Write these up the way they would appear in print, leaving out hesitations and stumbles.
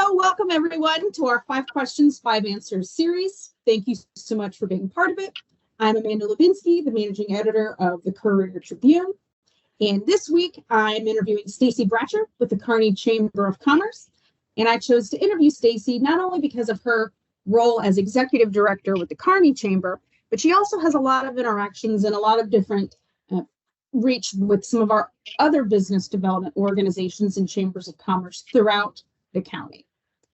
So welcome everyone to our 5 questions, 5 answers series. Thank you so much for being part of it. I'm Amanda Levinsky, the managing editor of the Courier-Tribune. And this week I'm interviewing Stacie Bratcher with the Kearney Chamber of Commerce. And I chose to interview Stacie not only because of her role as executive director with the Kearney Chamber, but she also has a lot of interactions and a lot of different reach with some of our other business development organizations and chambers of commerce throughout the county.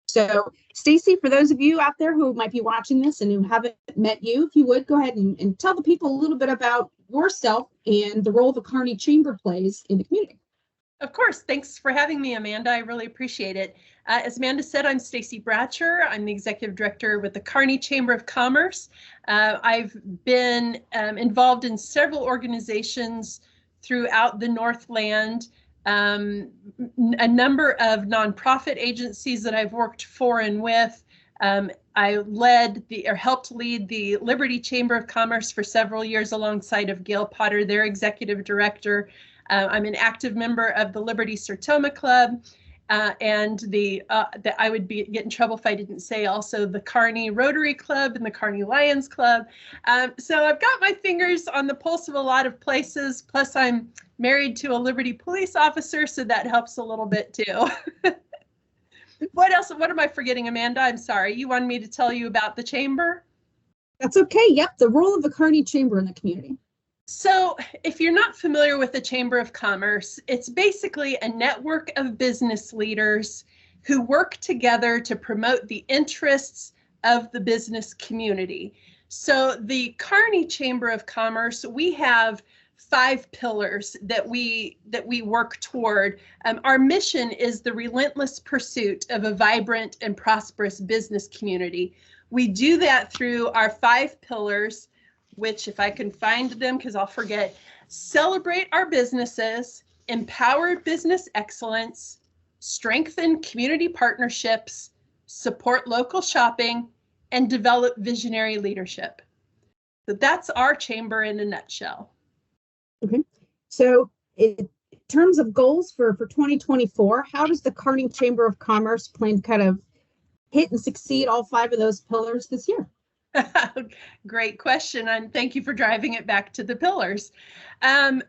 So Stacie, for those of you out there who might be watching this and who haven't met you, if you would go ahead and tell the people a little bit about yourself and the role the Kearney Chamber plays in the community. Of course. Thanks for having me, Amanda. I really appreciate it. As Amanda said, I'm Stacie Bratcher. I'm the executive director with the Kearney Chamber of Commerce. I've been involved in several organizations throughout the Northland, a number of nonprofit agencies that I've worked for and with. I helped lead the Liberty Chamber of Commerce for several years alongside of Gail Potter, their executive director. I'm an active member of the Liberty Sertoma Club, and I would get in trouble if I didn't say also the Kearney Rotary Club and the Kearney Lions Club. So I've got my fingers on the pulse of a lot of places, plus I'm married to a Liberty police officer, so that helps a little bit too. What else? What am I forgetting, Amanda? I'm sorry. You wanted me to tell you about the chamber? That's okay. Yep, the role of the Kearney Chamber in the community. So if you're not familiar with the Chamber of Commerce, it's basically a network of business leaders who work together to promote the interests of the business community. So the Kearney Chamber of Commerce, we have 5 pillars that we work toward. Our mission is the relentless pursuit of a vibrant and prosperous business community. We do that through our 5 pillars, which, if I can find them, because I'll forget: celebrate our businesses, empower business excellence, strengthen community partnerships, support local shopping, and develop visionary leadership. So that's our chamber in a nutshell. Okay. So in terms of goals for 2024, how does the Kearney Chamber of Commerce plan to kind of hit and succeed all 5 of those pillars this year? Great question, and thank you for driving it back to the pillars.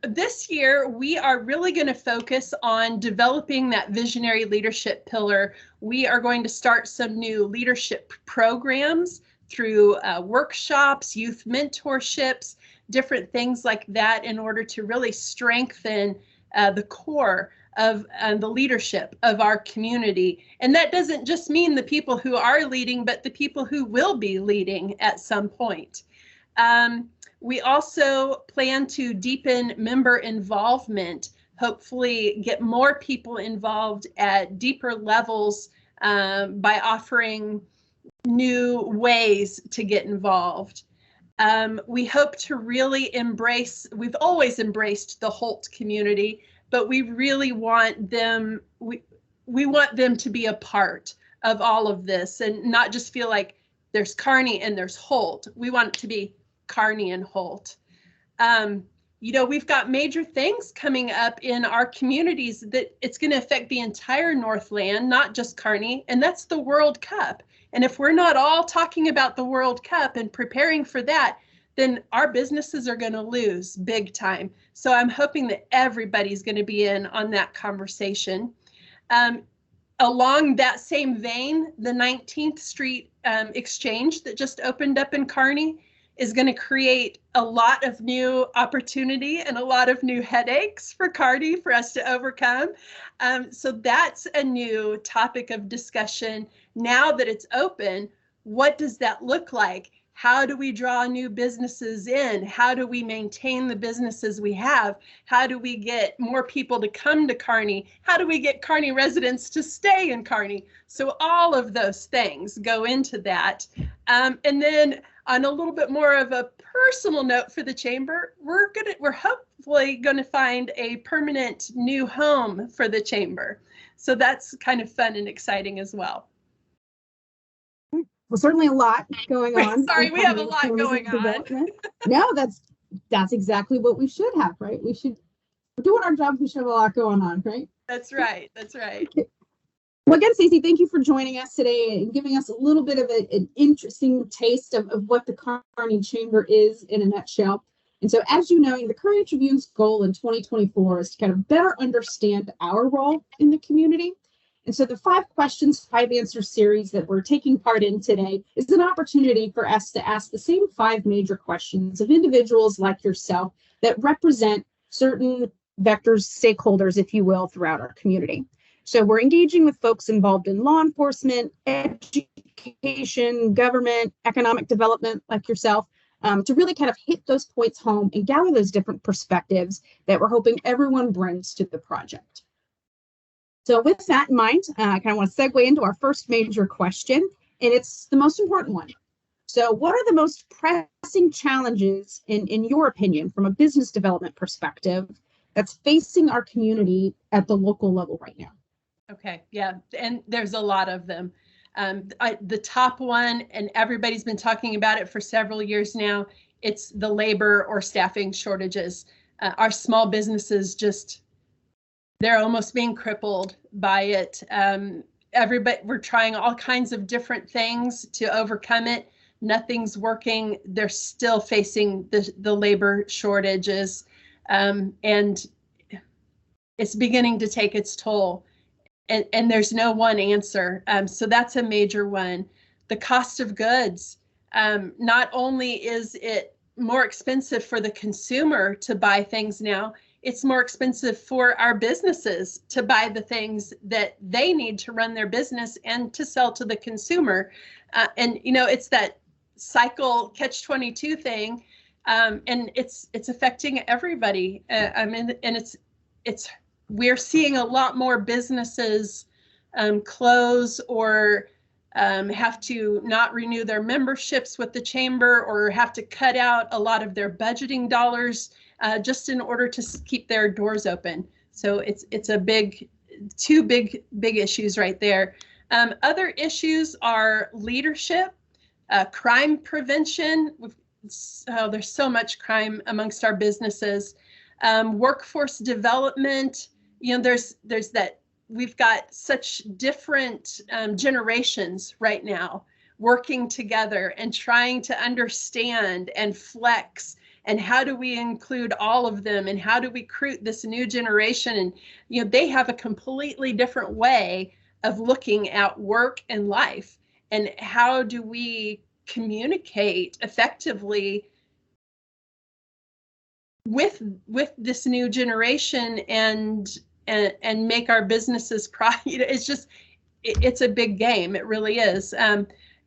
This year, we are really going to focus on developing that visionary leadership pillar. We are going to start some new leadership programs through workshops, youth mentorships, different things like that, in order to really strengthen the core of the leadership of our community. And that doesn't just mean the people who are leading, but the people who will be leading at some point. We also plan to deepen member involvement, hopefully get more people involved at deeper levels by offering new ways to get involved. We hope to really embrace, we've always embraced the Holt community, but we really want them, we want them to be a part of all of this and not just feel like there's Kearney and there's Holt. We want it to be Kearney and Holt. You know, we've got major things coming up in our communities that it's going to affect the entire Northland, not just Kearney, and that's the World Cup. And if we're not all talking about the World Cup and preparing for that, then our businesses are going to lose big time. So I'm hoping that everybody's going to be in on that conversation. Along that same vein, the 19th Street Exchange that just opened up in Kearney is going to create a lot of new opportunity and a lot of new headaches for Kearney for us to overcome. So that's a new topic of discussion. Now that it's open, what does that look like? How do we draw new businesses in? How do we maintain the businesses we have? How do we get more people to come to Kearney? How do we get Kearney residents to stay in Kearney? So all of those things go into that. And then on a little bit more of a personal note for the chamber, we're hopefully going to find a permanent new home for the chamber. So that's kind of fun and exciting as well. Well, certainly a lot going on. Sorry, we have a lot going on. No, that's exactly what we should have, right? We're doing our jobs, we should have a lot going on, right? That's right. That's right. Well, again, Stacie, thank you for joining us today and giving us a little bit of an interesting taste of what the Kearney Chamber is in a nutshell. And so, as you know, the Courier-Tribune's goal in 2024 is to kind of better understand our role in the community. And so the 5 questions, 5 answer series that we're taking part in today is an opportunity for us to ask the same 5 major questions of individuals like yourself that represent certain vectors, stakeholders, if you will, throughout our community. So we're engaging with folks involved in law enforcement, education, government, economic development, like yourself, to really kind of hit those points home and gather those different perspectives that we're hoping everyone brings to the project. So with that in mind, I kind of want to segue into our first major question, and it's the most important one. So what are the most pressing challenges, in your opinion, from a business development perspective, that's facing our community at the local level right now? Okay, yeah, and there's a lot of them. The top one, and everybody's been talking about it for several years now, it's the labor or staffing shortages. Our small businesses they're almost being crippled by it. We're trying all kinds of different things to overcome it. Nothing's working. They're still facing the labor shortages, and it's beginning to take its toll. And there's no one answer. So that's a major one. The cost of goods. Not only is it more expensive for the consumer to buy things now, it's more expensive for our businesses to buy the things that they need to run their business and to sell to the consumer. And it's that cycle catch-22 thing, and it's affecting everybody. And we're seeing a lot more businesses close or have to not renew their memberships with the chamber, or have to cut out a lot of their budgeting dollars just in order to keep their doors open. So it's two big issues right there. Other issues are leadership, crime prevention. There's so much crime amongst our businesses. Workforce development. There's that. We've got such different generations right now working together and trying to understand and flex. And how do we include all of them? And how do we recruit this new generation? And they have a completely different way of looking at work and life. And how do we communicate effectively with this new generation and make our businesses it's a big game. It really is.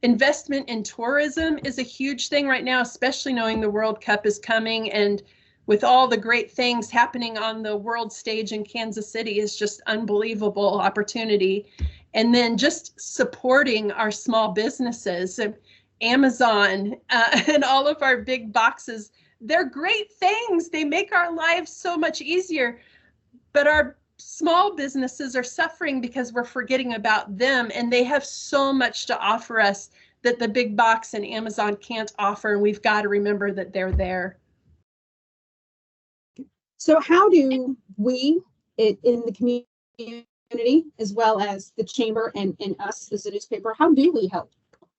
Investment in tourism is a huge thing right now, especially knowing the World Cup is coming, and with all the great things happening on the world stage in Kansas City is just unbelievable opportunity. And then just supporting our small businesses, Amazon and all of our big boxes. They're great things. They make our lives so much easier, but our small businesses are suffering because we're forgetting about them, and they have so much to offer us that the big box and Amazon can't offer, and we've got to remember that they're there. So how do we in the community, as well as the chamber and us as a newspaper, how do we help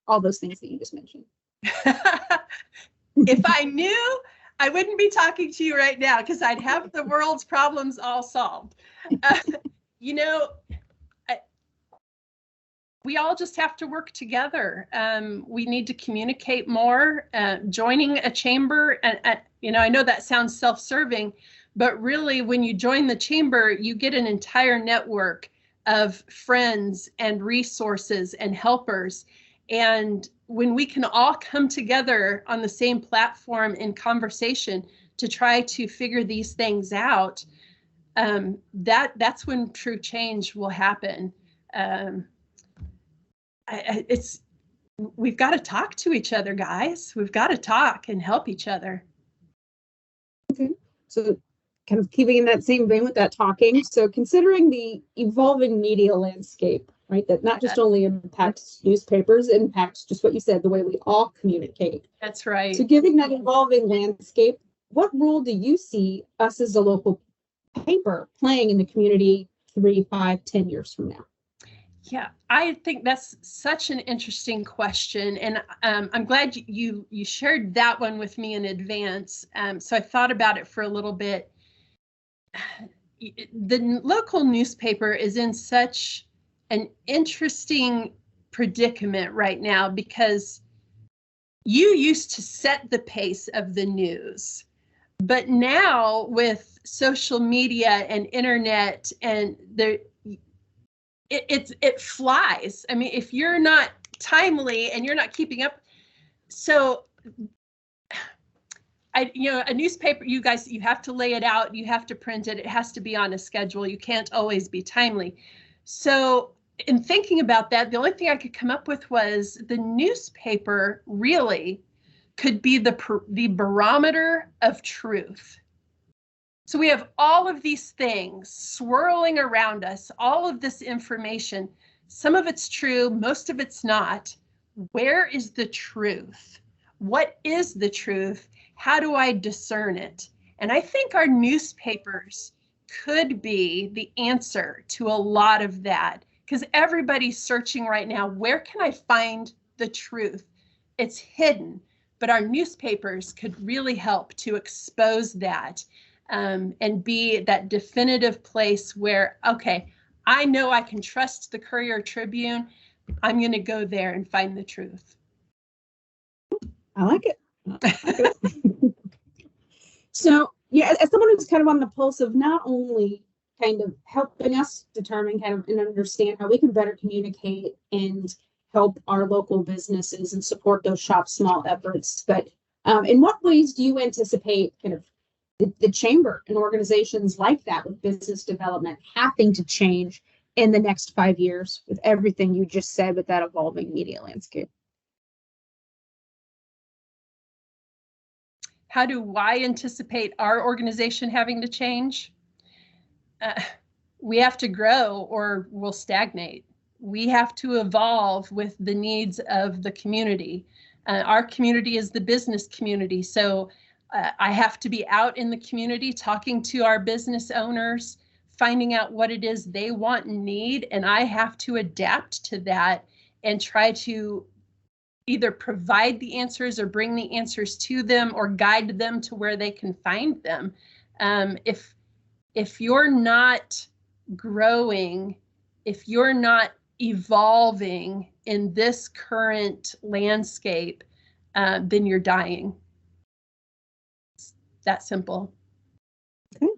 all those things that you just mentioned? If I knew, I wouldn't be talking to you right now, because I'd have the world's problems all solved. We all just have to work together. We need to communicate more. Joining a chamber, and I know that sounds self-serving, but really when you join the chamber, you get an entire network of friends and resources and helpers. And when we can all come together on the same platform in conversation to try to figure these things out, that's when true change will happen. We've got to talk to each other, guys. We've got to talk and help each other. Okay, so kind of keeping in that same vein with that talking. So considering the evolving media landscape, right, that not just only impacts newspapers, it impacts just what you said, the way we all communicate. That's right. So given that evolving landscape, what role do you see us as a local paper playing in the community 3, 5, 10 years from now? Yeah, I think that's such an interesting question, and I'm glad you shared that one with me in advance. So I thought about it for a little bit. The local newspaper is in such an interesting predicament right now because you used to set the pace of the news, but now with social media and internet and it flies. I mean, if you're not timely and you're not keeping up, so a newspaper, you guys, you have to lay it out, you have to print it, it has to be on a schedule, you can't always be timely. So in thinking about that, the only thing I could come up with was the newspaper really could be the barometer of truth. So we have all of these things swirling around us, all of this information. Some of it's true, most of it's not. Where is the truth? What is the truth? How do I discern it? And I think our newspapers could be the answer to a lot of that, because everybody's searching right now. Where can I find the truth? It's hidden, but our newspapers could really help to expose that. And be that definitive place where, okay, I know I can trust the Courier-Tribune. I'm going to go there and find the truth. I like it. So, yeah, as someone who's kind of on the pulse of not only kind of helping us determine kind of and understand how we can better communicate and help our local businesses and support those shop small efforts, but in what ways do you anticipate kind of the chamber and organizations like that with business development having to change in the next 5 years with everything you just said with that evolving media landscape? How do I anticipate our organization having to change? We have to grow or we'll stagnate. We have to evolve with the needs of the community. Our community is the business community, so I have to be out in the community talking to our business owners, finding out what it is they want and need, and I have to adapt to that and try to either provide the answers or bring the answers to them or guide them to where they can find them. If you're not growing, if you're not evolving in this current landscape, then you're dying. That simple. Okay.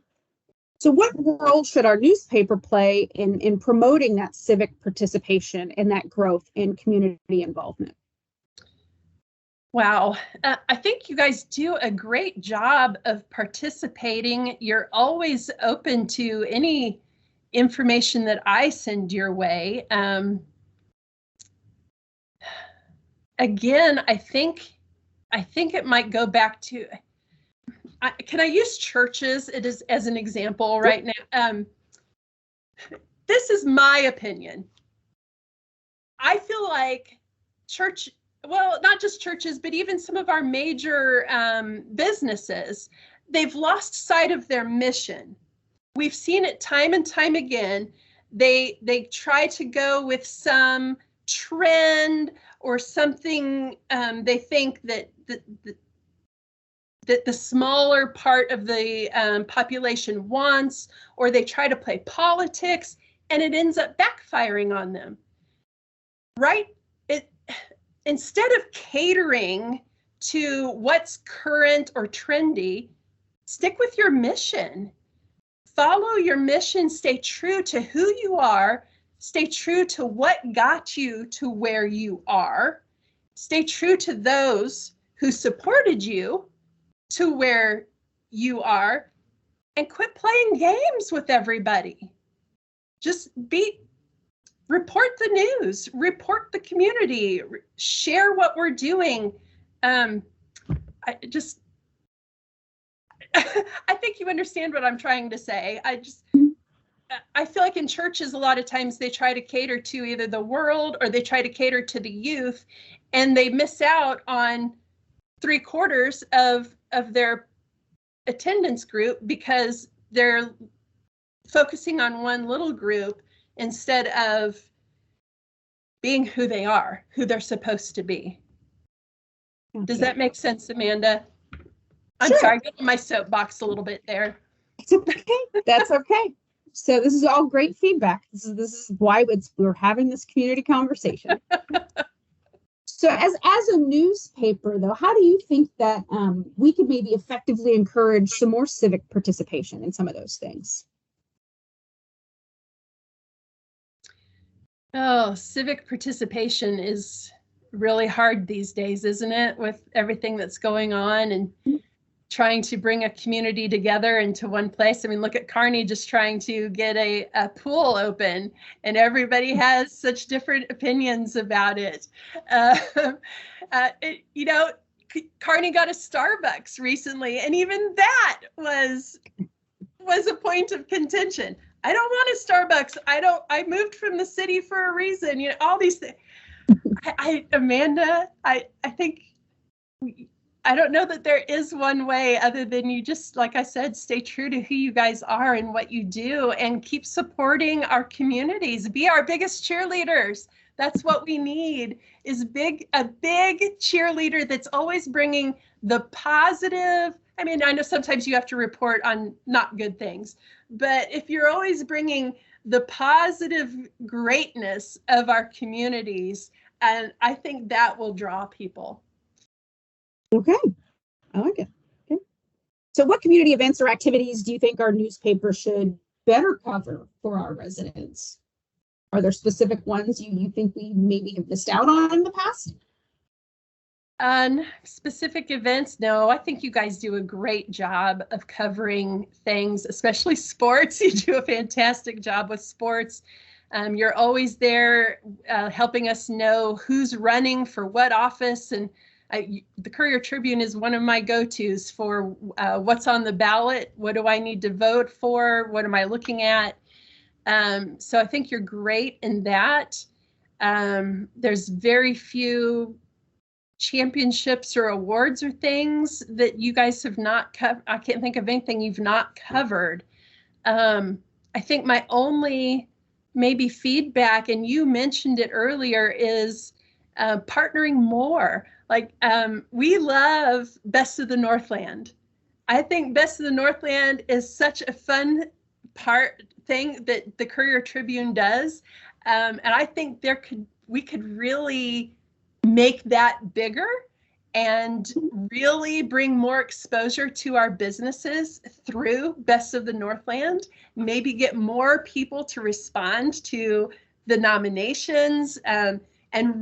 So what role should our newspaper play in promoting that civic participation and that growth in community involvement? Wow. I think you guys do a great job of participating. You're always open to any information that I send your way. Again, I think it might go back to, can I use churches as an example right now? This is my opinion. I feel like church, well, not just churches, but even some of our major businesses, they've lost sight of their mission. We've seen it time and time again. They try to go with some trend or something they think that the smaller part of the population wants, or they try to play politics, and it ends up backfiring on them. Right? Instead of catering to what's current or trendy, stick with your mission. Follow your mission, stay true to who you are, stay true to what got you to where you are, stay true to those who supported you to where you are, and quit playing games with everybody. Just report the news, report the community, share what we're doing. I think you understand what I'm trying to say. I feel like in churches, a lot of times they try to cater to either the world or they try to cater to the youth, and they miss out on 3/4 of their attendance group because they're focusing on one little group instead of being who they are, who they're supposed to be. Does Okay. that make sense, Amanda? I'm Sure. sorry, I got in my soapbox a little bit there. It's okay. That's okay. So this is all great feedback. This is why we're having this community conversation. So as a newspaper, though, how do you think that we could maybe effectively encourage some more civic participation in some of those things? Oh, civic participation is really hard these days, isn't it? With everything that's going on and trying to bring a community together into one place. I mean, look at Kearney just trying to get a pool open, and everybody has such different opinions about it. You know, Kearney got a Starbucks recently, and even that was a point of contention. I don't want a Starbucks. I moved from the city for a reason. You know, all these things. Amanda, I think, I don't know that there is one way other than you just, like I said, stay true to who you guys are and what you do and keep supporting our communities. Be our biggest cheerleaders. That's what we need, is a big cheerleader that's always bringing the positive. I mean, I know sometimes you have to report on not good things, but if you're always bringing the positive greatness of our communities, and I think that will draw people. Okay, I like it. Okay. So what community events or activities do you think our newspaper should better cover for our residents? Are there specific ones you think we maybe have missed out on in the past? Specific events, no. I think you guys do a great job of covering things, especially sports. You do a fantastic job with sports. You're always there helping us know who's running for what office, and the Courier-Tribune is one of my go-tos for what's on the ballot, what do I need to vote for, what am I looking at. So I think you're great in that. There's very few championships or awards or things that you guys have not covered. I can't think of anything you've not covered. I think my only maybe feedback, and you mentioned it earlier, is partnering more. Like we love Best of the Northland. I think Best of the Northland is such a fun thing that the Courier-Tribune does, and I think we could really make that bigger and really bring more exposure to our businesses through Best of the Northland. Maybe get more people to respond to the nominations, and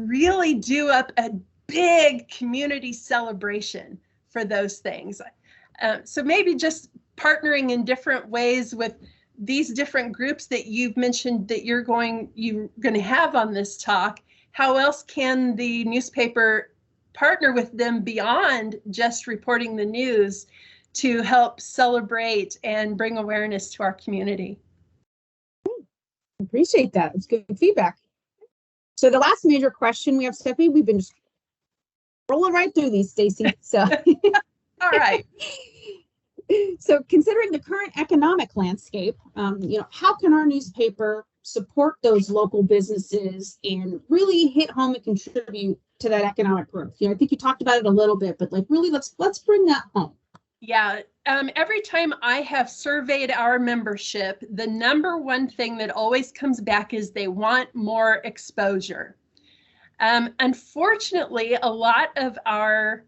really do up a big community celebration for those things. So maybe just partnering in different ways with these different groups that you've mentioned that you're going to have on this talk. How else can the newspaper partner with them beyond just reporting the news to help celebrate and bring awareness to our community? Appreciate that. It's good feedback. So the last major question we have, Stephanie, we've been just rolling right through these, Stacie. So all right. So considering the current economic landscape, how can our newspaper support those local businesses and really hit home and contribute to that economic growth? I think you talked about it a little bit, but really let's bring that home. Yeah. Every time I have surveyed our membership, the number one thing that always comes back is they want more exposure. Unfortunately, a lot of our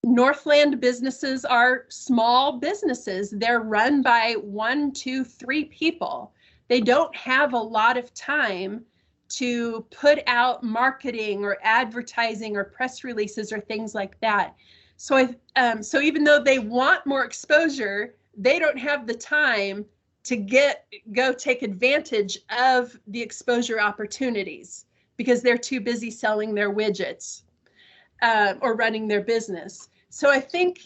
Northland businesses are small businesses. They're run by 1, 2, 3 people. They don't have a lot of time to put out marketing or advertising or press releases or things like that. So even though they want more exposure, they don't have the time to go take advantage of the exposure opportunities because they're too busy selling their widgets or running their business. So I think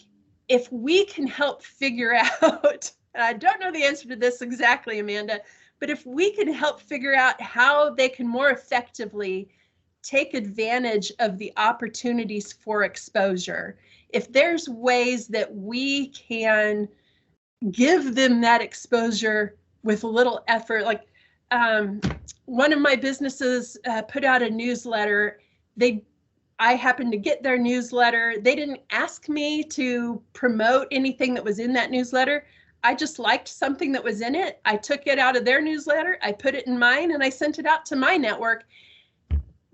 if we can help figure out, and I don't know the answer to this exactly, Amanda, but if we can help figure out how they can more effectively take advantage of the opportunities for exposure, if there's ways that we can give them that exposure with little effort, like one of my businesses put out a newsletter. I happened to get their newsletter. They didn't ask me to promote anything that was in that newsletter. I just liked something that was in it. I took it out of their newsletter, I put it in mine, and I sent it out to my network.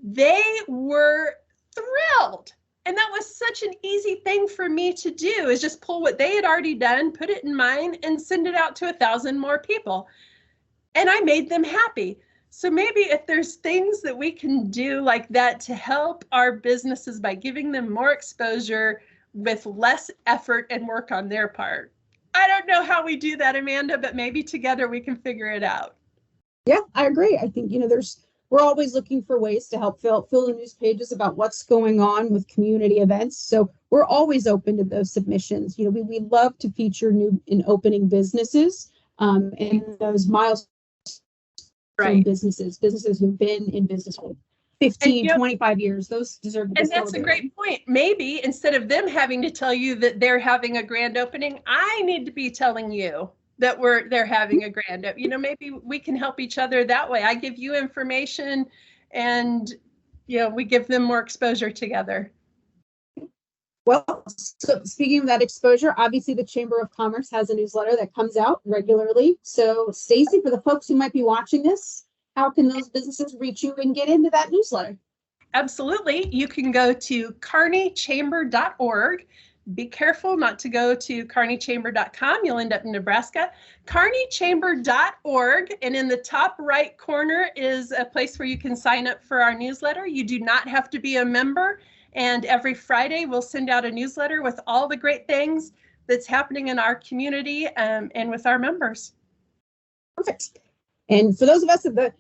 They were thrilled. And that was such an easy thing for me to do, is just pull what they had already done, put it in mine, and send it out to 1,000 more people. And I made them happy. So maybe if there's things that we can do like that to help our businesses by giving them more exposure with less effort and work on their part. I don't know how we do that, Amanda, but maybe together we can figure it out. Yeah, I agree. I think, we're always looking for ways to help fill the news pages about what's going on with community events. So we're always open to those submissions. We love to feature new and opening businesses and those milestones. Right. Businesses who've been in business for 15, 25 years, those deserve to be celebrated. And that's a great point. Maybe instead of them having to tell you that they're having a grand opening, I need to be telling you that they're having a grand opening. Maybe we can help each other that way. I give you information and, we give them more exposure together. Well, so speaking of that exposure, obviously the Chamber of Commerce has a newsletter that comes out regularly. So Stacie, for the folks who might be watching this, how can those businesses reach you and get into that newsletter? Absolutely. You can go to kearneychamber.org. Be careful not to go to kearneychamber.com. You'll end up in Nebraska. kearneychamber.org. And in the top right corner is a place where you can sign up for our newsletter. You do not have to be a member. And every Friday, we'll send out a newsletter with all the great things that's happening in our community and with our members. Perfect. And for those of us at the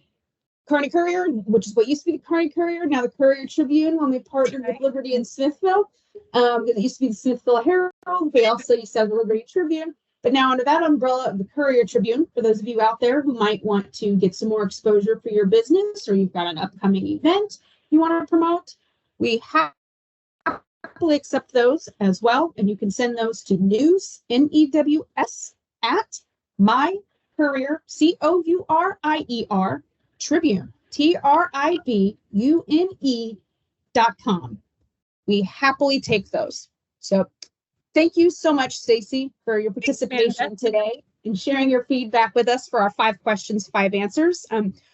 Kearney Courier, which is what used to be the Kearney Courier, now the Courier-Tribune, when we partnered with Liberty and Smithville, it used to be the Smithville Herald. We also used to have the Liberty Tribune. But now under that umbrella of the Courier-Tribune, for those of you out there who might want to get some more exposure for your business, or you've got an upcoming event you want to promote, we happily accept those as well, and you can send those to news, NEWS, at my Courier, COURIER, Tribune, TRIBUNE.com. We happily take those. So thank you so much, Stacie, for your participation today and sharing your feedback with us for our 5 questions, 5 answers.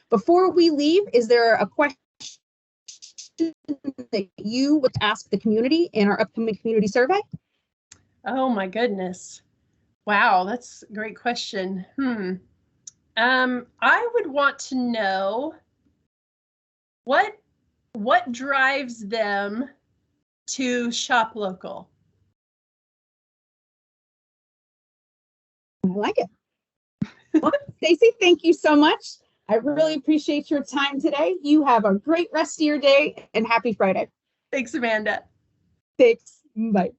Before we leave, is there a question that you would ask the community in our upcoming community survey? Oh my goodness. Wow, that's a great question. I would want to know what drives them to shop local. I like it. Well, Stacie, thank you so much. I really appreciate your time today. You have a great rest of your day and happy Friday. Thanks, Amanda. Thanks. Bye.